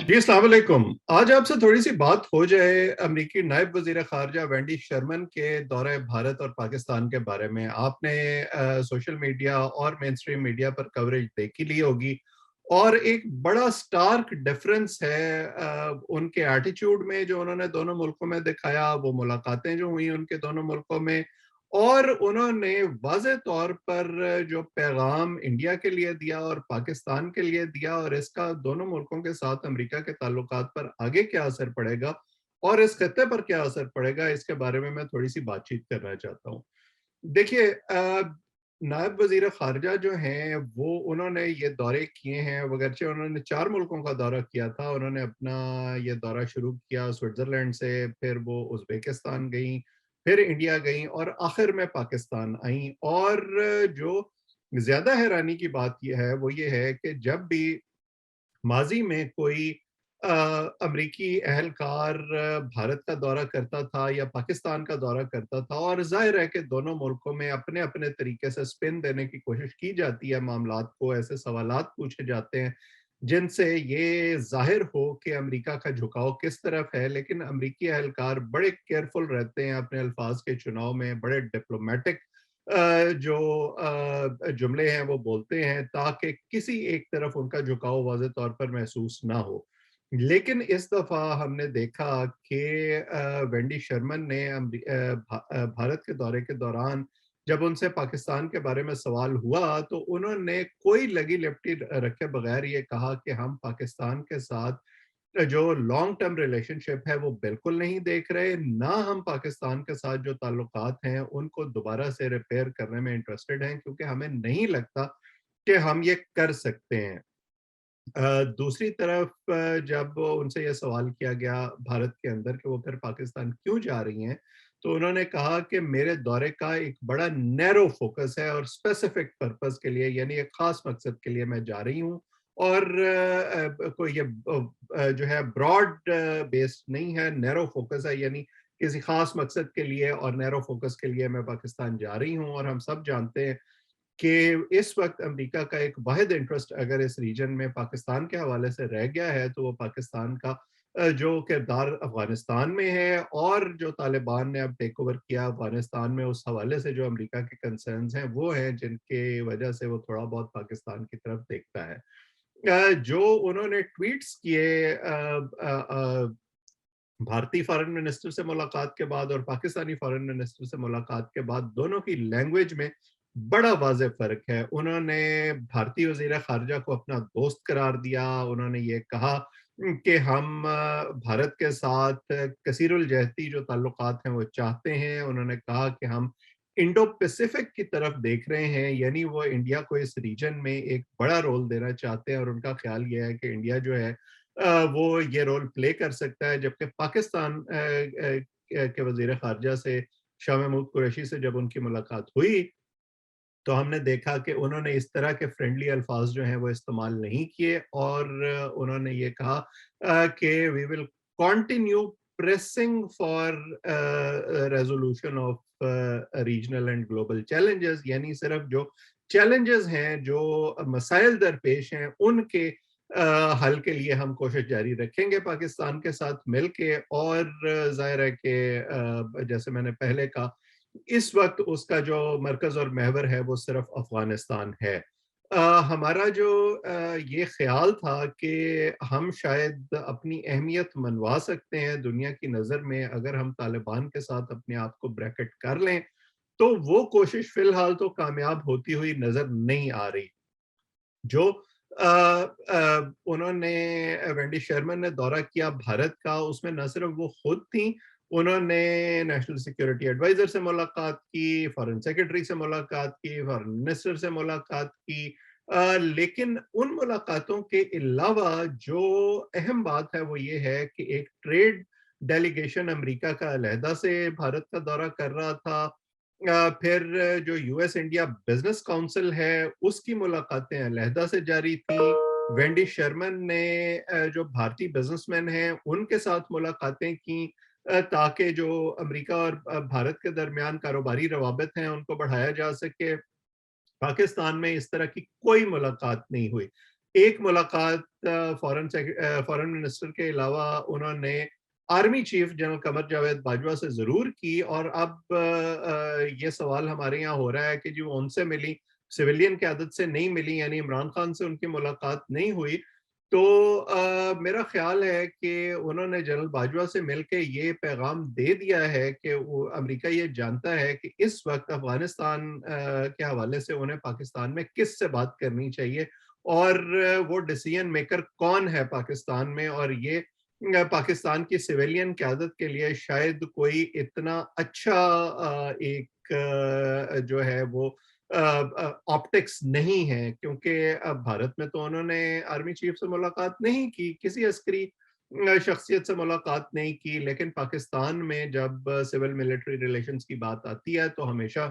जी अस्सलाम वालेकुम। आज आपसे थोड़ी सी बात हो जाए अमरीकी नायब वजीर खारजा वेंडी शर्मन के दौरे भारत और पाकिस्तान के बारे में। आपने सोशल मीडिया और मेन स्ट्रीम मीडिया पर कवरेज देखी ली होगी, और एक बड़ा स्टार्क डिफरेंस है उनके एटीट्यूड में जो उन्होंने दोनों मुल्कों में दिखाया, वो मुलाकातें जो हुई उनके दोनों मुल्कों में, और उन्होंने वाज़ेह तौर पर जो पैगाम इंडिया के लिए दिया और पाकिस्तान के लिए दिया, और इसका दोनों मुल्कों के साथ अमेरिका के ताल्लुकात पर आगे क्या असर पड़ेगा और इस खत्ते पर क्या असर पड़ेगा, इसके बारे में मैं थोड़ी सी बातचीत करना चाहता हूँ। देखिए, नायब वजीर खारजा जो हैं वो उन्होंने ये दौरे किए हैं, वगरचे उन्होंने 4 मुल्कों का दौरा किया था। उन्होंने अपना ये दौरा शुरू किया स्विट्जरलैंड से, फिर वो उज़्बेकिस्तान गई, फिर इंडिया गई और आखिर में पाकिस्तान आई। और जो ज्यादा हैरानी की बात यह है वो ये है कि जब भी माजी में कोई अमरीकी अहलकार भारत का दौरा करता था या पाकिस्तान का दौरा करता था, और जाहिर है कि दोनों मुल्कों में अपने अपने तरीके से स्पिन देने की कोशिश की जाती है, मामलात को ऐसे सवालात पूछे जाते हैं जिनसे ये जाहिर हो कि अमेरिका का झुकाव किस तरफ है। लेकिन अमरीकी अहलकार बड़े केयरफुल रहते हैं अपने अल्फाज के चुनाव में, बड़े डिप्लोमेटिक जो जुमले हैं वो बोलते हैं ताकि किसी एक तरफ उनका झुकाव वाज़ेह तौर पर महसूस ना हो। लेकिन इस दफ़ा हमने देखा कि वेंडी शर्मन ने भारत के दौरे के दौरान जब उनसे पाकिस्तान के बारे में सवाल हुआ तो उन्होंने कोई लगी लिपटी रखे बगैर ये कहा कि हम पाकिस्तान के साथ जो लॉन्ग टर्म रिलेशनशिप है वो बिल्कुल नहीं देख रहे, ना हम पाकिस्तान के साथ जो ताल्लुकात हैं उनको दोबारा से रिपेयर करने में इंटरेस्टेड हैं, क्योंकि हमें नहीं लगता कि हम ये कर सकते हैं। दूसरी तरफ जब उनसे ये सवाल किया गया भारत के अंदर कि वो फिर पाकिस्तान क्यों जा रही हैं, तो उन्होंने कहा कि मेरे दौरे का एक बड़ा नैरो फोकस है और स्पेसिफिक पर्पस के लिए, यानी एक खास मकसद के लिए मैं जा रही हूँ। और कोई ये जो है ब्रॉड बेस्ड नहीं है, नैरो फोकस है, यानी किसी खास मकसद के लिए और नैरो फोकस के लिए मैं पाकिस्तान जा रही हूँ। और हम सब जानते हैं कि इस वक्त अमेरिका का एक वाहिद इंटरेस्ट अगर इस रीजन में पाकिस्तान के हवाले से रह गया है तो वो पाकिस्तान का जो किरदार अफगानिस्तान में है, और जो तालिबान ने अब टेक ओवर किया अफगानिस्तान में, उस हवाले से जो अमेरिका के कंसर्न्स हैं वो हैं जिनके वजह से वो थोड़ा बहुत पाकिस्तान की तरफ देखता है। जो उन्होंने ट्वीट्स किए भारतीय फॉरेन मिनिस्टर से मुलाकात के बाद और पाकिस्तानी फॉरेन मिनिस्टर से मुलाकात के बाद, दोनों की लैंग्वेज में बड़ा वाज़ेह फ़र्क है। उन्होंने भारतीय वज़ीर ख़ारिजा को अपना दोस्त करार दिया। उन्होंने ये कहा कि हम भारत के साथ कसीरुल जहती जो ताल्लुकात हैं वो चाहते हैं। उन्होंने कहा कि हम इंडो पैसिफिक की तरफ देख रहे हैं, यानी वो इंडिया को इस रीजन में एक बड़ा रोल देना चाहते हैं, और उनका ख्याल ये है कि इंडिया जो है वो ये रोल प्ले कर सकता है। जबकि पाकिस्तान के वज़ीर ख़ारिजा से शाह महमूद कुरैशी से जब उनकी मुलाकात हुई तो हमने देखा कि उन्होंने इस तरह के फ्रेंडली अल्फाज जो हैं वो इस्तेमाल नहीं किए, और उन्होंने ये कहा कि we will continue pressing for resolution of regional and global challenges, यानी सिर्फ जो चैलेंजेस हैं, जो मसाइल दरपेश हैं, उनके हल के लिए हम कोशिश जारी रखेंगे पाकिस्तान के साथ मिलके। और जाहिर है कि जैसे मैंने पहले कहा, इस वक्त उसका जो मरकज और महवर है वो सिर्फ अफगानिस्तान है। हमारा जो ये ख्याल था कि हम शायद अपनी अहमियत मनवा सकते हैं दुनिया की नज़र में अगर हम तालिबान के साथ अपने आप को ब्रैकेट कर लें, तो वो कोशिश फिलहाल तो कामयाब होती हुई नजर नहीं आ रही। जो उन्होंने वेंडी शर्मन ने दौरा किया भारत का, उसमें न सिर्फ वो खुद थी, उन्होंने नेशनल सिक्योरिटी एडवाइजर से मुलाकात की, फॉरेन सेक्रेटरी से मुलाकात की, फॉरेन मिनिस्टर से मुलाकात की। लेकिन उन मुलाकातों के अलावा जो अहम बात है वो ये है कि एक ट्रेड डेलीगेशन अमेरिका का अलहदा से भारत का दौरा कर रहा था। फिर जो यूएस इंडिया बिजनेस काउंसिल है उसकी मुलाकातें अलहदा से जारी थी। वेंडी शर्मन ने जो भारतीय बिजनेसमैन हैं उनके साथ मुलाकातें की, ताकि जो अमेरिका और भारत के दरमियान कारोबारी रवाबत हैं उनको बढ़ाया जा सके। पाकिस्तान में इस तरह की कोई मुलाकात नहीं हुई। ایک ملاقات فارن منسٹر کے علاوہ انہوں نے army chief general Qamar Javed Bajwa سے ضرور کی، اور اب یہ سوال ہمارے یہاں ہو رہا ہے کہ جی وہ ان سے ملی، سویلین قیادت سے نہیں ملی، یعنی عمران خان سے ان کی ملاقات نہیں ہوئی. تو میرا خیال ہے کہ انہوں نے جنرل باجوہ سے مل کے یہ پیغام دے دیا ہے کہ وہ امریکہ یہ جانتا ہے کہ اس وقت افغانستان کے حوالے سے انہیں پاکستان میں کس سے بات کرنی چاہیے، اور وہ ڈیسیژن میکر کون ہے پاکستان میں، اور یہ پاکستان کی سویلین قیادت کے لیے شاید کوئی اتنا اچھا ایک جو ہے وہ آپٹکس نہیں ہے، کیونکہ بھارت میں تو انہوں نے آرمی چیف سے ملاقات نہیں کی، کسی عسکری شخصیت سے ملاقات نہیں کی، لیکن پاکستان میں جب سول ملٹری ریلیشنز کی بات آتی ہے تو ہمیشہ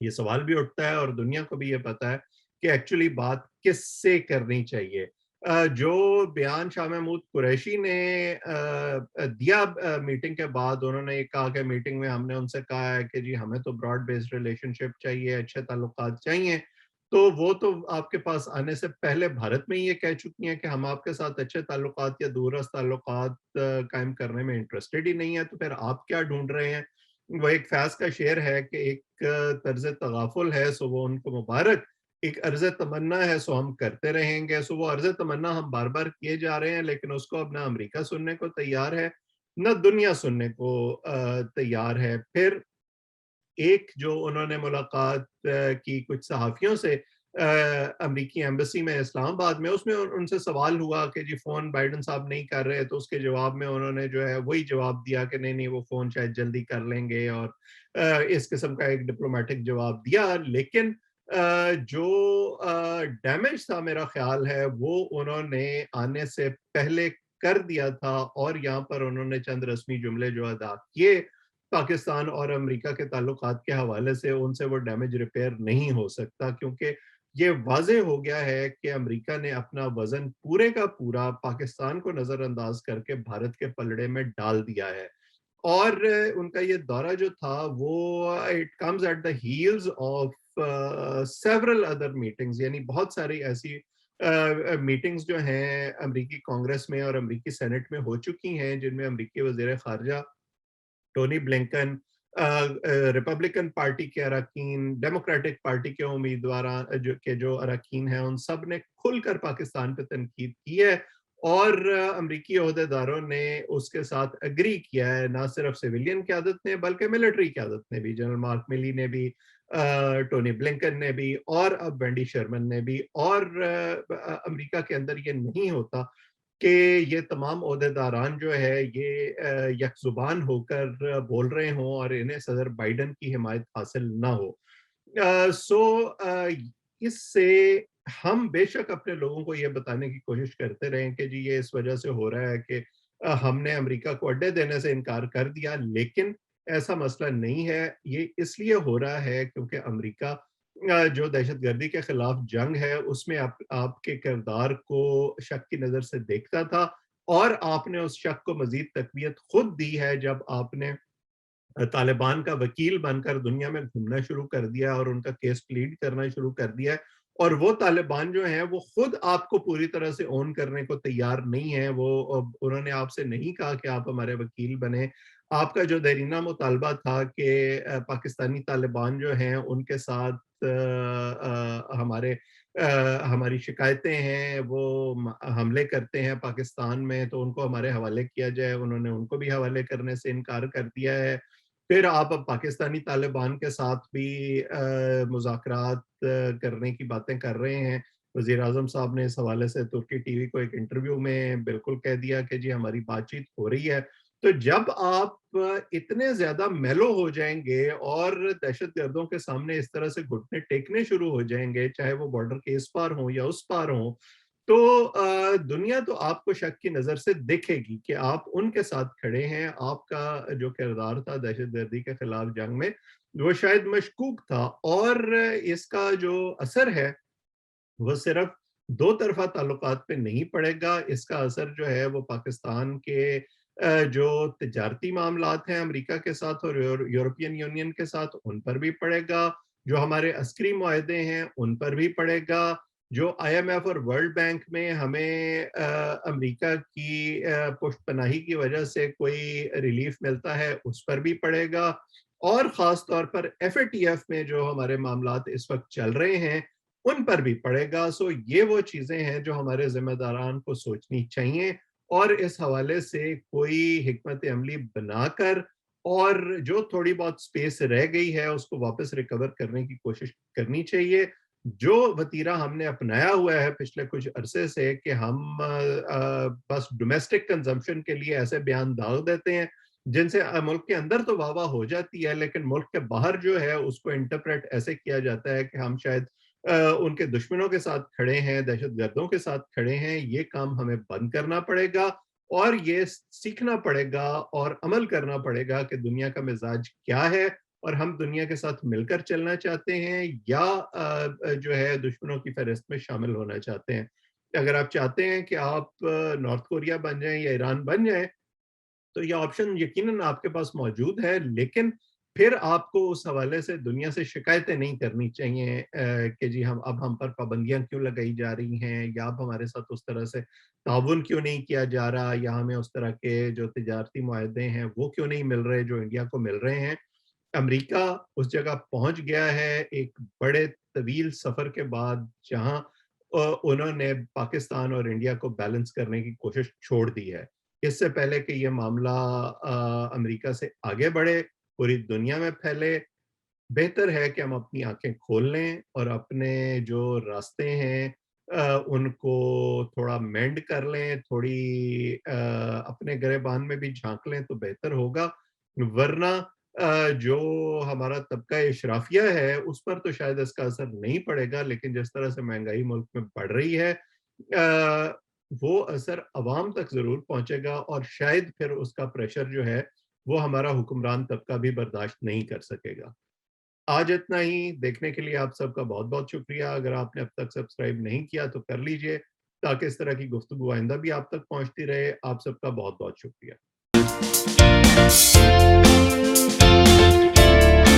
یہ سوال بھی اٹھتا ہے، اور دنیا کو بھی یہ پتا ہے کہ ایکچولی بات کس سے کرنی چاہیے. جو بیان شاہ محمود قریشی نے دیا میٹنگ کے بعد، انہوں نے یہ کہا کہ میٹنگ میں ہم نے ان سے کہا ہے کہ جی ہمیں تو براڈ بیسڈ ریلیشن شپ چاہیے، اچھے تعلقات چاہیے. تو وہ تو آپ کے پاس آنے سے پہلے بھارت میں یہ کہہ چکی ہیں کہ ہم آپ کے ساتھ اچھے تعلقات یا دورست تعلقات قائم کرنے میں انٹرسٹڈ ہی نہیں ہے، تو پھر آپ کیا ڈھونڈ رہے ہیں؟ وہ ایک فیض کا شعر ہے کہ ایک طرز تغافل ہے سو وہ ان کو مبارک، ایک عرض تمنا ہے سو ہم کرتے رہیں گے. سو وہ عرض تمنا ہم بار بار کیے جا رہے ہیں، لیکن اس کو اب نہ امریکہ سننے کو تیار ہے، نہ دنیا سننے کو تیار ہے. پھر ایک جو انہوں نے ملاقات کی کچھ صحافیوں سے امریکی ایمبیسی میں اسلام آباد میں، اس میں ان سے سوال ہوا کہ جی فون بائیڈن صاحب نہیں کر رہے، تو اس کے جواب میں انہوں نے جو ہے وہی جواب دیا کہ نہیں نہیں وہ فون شاید جلدی کر لیں گے، اور اس قسم کا ایک ڈپلومیٹک جواب دیا. لیکن جو ڈیمیج تھا میرا خیال ہے وہ انہوں نے آنے سے پہلے کر دیا تھا، اور یہاں پر انہوں نے چند رسمی جملے جو ادا کیے پاکستان اور امریکہ کے تعلقات کے حوالے سے، ان سے وہ ڈیمیج ریپیئر نہیں ہو سکتا، کیونکہ یہ واضح ہو گیا ہے کہ امریکہ نے اپنا وزن پورے کا پورا پاکستان کو نظر انداز کر کے بھارت کے پلڑے میں ڈال دیا ہے. اور ان کا یہ دورہ جو تھا وہ it comes at the heels of several other meetings, یعنی بہت ساری ایسی میٹنگز جو ہیں امریکی کانگریس میں اور امریکی سینٹ میں ہو چکی ہیں، جن میں امریکی وزیر خارجہ ٹونی بلنکن، ریپبلکن پارٹی کے اراکین، ڈیموکریٹک پارٹی کے امیدوار جو اراکین ہیں، ان سب نے کھل کر پاکستان پہ تنقید کی ہے، اور امریکی عہدیداروں نے اس کے ساتھ اگری کیا ہے، نہ صرف سویلین قیادت نے بلکہ ملٹری قیادت نے بھی، جنرل مارک ملی نے بھی، ٹونی بلنکن نے بھی، اور اب وینڈی شرمن نے بھی. اور امریکہ کے اندر یہ نہیں ہوتا کہ یہ تمام عہدیداران جو ہے یہ یک زبان ہو کر بول رہے ہوں اور انہیں صدر بائیڈن کی حمایت حاصل نہ ہو. سو اس سے ہم بے شک اپنے لوگوں کو یہ بتانے کی کوشش کرتے رہیں کہ جی یہ اس وجہ سے ہو رہا ہے کہ ہم نے امریکہ کو اڈے دینے سے انکار کر دیا، لیکن ایسا مسئلہ نہیں ہے. یہ اس لیے ہو رہا ہے کیونکہ امریکہ جو دہشت گردی کے خلاف جنگ ہے اس میں آپ کے کردار کو شک کی نظر سے دیکھتا تھا، اور آپ نے اس شک کو مزید تقویت خود دی ہے جب آپ نے طالبان کا وکیل بن کر دنیا میں گھومنا شروع کر دیا اور ان کا کیس پلیڈ کرنا شروع کر دیا ہے. اور وہ طالبان جو ہیں وہ خود آپ کو پوری طرح سے اون کرنے کو تیار نہیں ہیں. وہ انہوں نے آپ سے نہیں کہا کہ آپ ہمارے وکیل بنیں. آپ کا جو دیرینہ مطالبہ تھا کہ پاکستانی طالبان جو ہیں ان کے ساتھ ہماری شکایتیں ہیں، وہ حملے کرتے ہیں پاکستان میں، تو ان کو ہمارے حوالے کیا جائے، انہوں نے ان کو بھی حوالے کرنے سے انکار کر دیا ہے. پھر آپ اب پاکستانی طالبان کے ساتھ بھی مذاکرات کرنے کی باتیں کر رہے ہیں. وزیر اعظم صاحب نے اس حوالے سے ترکی ٹی وی کو ایک انٹرویو میں بالکل کہہ دیا کہ جی ہماری بات چیت ہو رہی ہے. تو جب آپ اتنے زیادہ میلو ہو جائیں گے اور دہشت گردوں کے سامنے اس طرح سے گھٹنے ٹیکنے شروع ہو جائیں گے، چاہے وہ بارڈر کے اس پار ہوں یا اس پار ہوں، تو دنیا تو آپ کو شک کی نظر سے دیکھے گی کہ آپ ان کے ساتھ کھڑے ہیں. آپ کا جو کردار تھا دہشت گردی کے خلاف جنگ میں وہ شاید مشکوک تھا، اور اس کا جو اثر ہے وہ صرف دو طرفہ تعلقات پہ نہیں پڑے گا. اس کا اثر جو ہے وہ پاکستان کے جو تجارتی معاملات ہیں امریکہ کے ساتھ اور یورپین یونین کے ساتھ، ان پر بھی پڑے گا. جو ہمارے عسکری معاہدے ہیں ان پر بھی پڑے گا. जो IMF और वर्ल्ड बैंक में हमें अमेरिका की पुष्ट पनाही की वजह से कोई रिलीफ मिलता है, उस पर भी पड़ेगा, और ख़ास तौर पर FATF में जो हमारे मामलात इस वक्त चल रहे हैं, उन पर भी पड़ेगा। सो ये वो चीज़ें हैं जो हमारे ज़िम्मेदारान को सोचनी चाहिए, और इस हवाले से कोई हिकमत अमली बनाकर और जो थोड़ी बहुत स्पेस रह गई है उसको वापस रिकवर करने की कोशिश करनी चाहिए। जो वतीरा हमने अपनाया हुआ है पिछले कुछ अरसे से कि हम बस डोमेस्टिक कंजम्पशन के लिए ऐसे बयान दाग देते हैं जिनसे मुल्क के अंदर तो वाह वाह हो जाती है, लेकिन मुल्क के बाहर जो है उसको इंटरप्रेट ऐसे किया जाता है कि हम शायद उनके दुश्मनों के साथ खड़े हैं, दहशतगर्दों के साथ खड़े हैं। ये काम हमें बंद करना पड़ेगा, और ये सीखना पड़ेगा और अमल करना पड़ेगा कि दुनिया का मिजाज क्या है, और हम दुनिया के साथ मिलकर चलना चाहते हैं या जो है दुश्मनों की फहरिस्त में शामिल होना चाहते हैं। अगर आप चाहते हैं कि आप नॉर्थ कोरिया बन जाएं या ईरान बन जाएं, तो ये ऑप्शन यकीनन आपके पास मौजूद है, लेकिन फिर आपको उस हवाले से दुनिया से शिकायतें नहीं करनी चाहिए कि जी हम पर पाबंदियां क्यों लगाई जा रही हैं, या अब हमारे साथ उस तरह से ताउन क्यों नहीं किया जा रहा, या हमें उस तरह के जो तिजारती मुआहदे हैं वो क्यों नहीं मिल रहे जो इंडिया को मिल रहे हैं। अमेरिका उस जगह पहुंच गया है एक बड़े तवील सफर के बाद, जहां उन्होंने पाकिस्तान और इंडिया को बैलेंस करने की कोशिश छोड़ दी है। इससे पहले कि ये मामला अमेरिका से आगे बढ़े, पूरी दुनिया में फैले, बेहतर है कि हम अपनी आंखें खोल लें और अपने जो रास्ते हैं उनको थोड़ा मेंड कर लें, थोड़ी अपने गिरेबान में भी झांक लें तो बेहतर होगा। वरना जो हमारा तबका इशराफिया है उस पर तो शायद इसका असर नहीं पड़ेगा, लेकिन जिस तरह से महंगाई मुल्क में बढ़ रही है वो असर अवाम तक ज़रूर पहुंचेगा, और शायद फिर उसका प्रेशर जो है वो हमारा हुक्मरान तबका भी बर्दाश्त नहीं कर सकेगा। आज इतना ही। देखने के लिए आप सबका बहुत-बहुत शुक्रिया। अगर आपने अब तक सब्सक्राइब नहीं किया तो कर लीजिए, ताकि इस तरह की गुफ्तगू आइंदा भी आप तक पहुंचती रहे। आप सबका बहुत-बहुत शुक्रिया।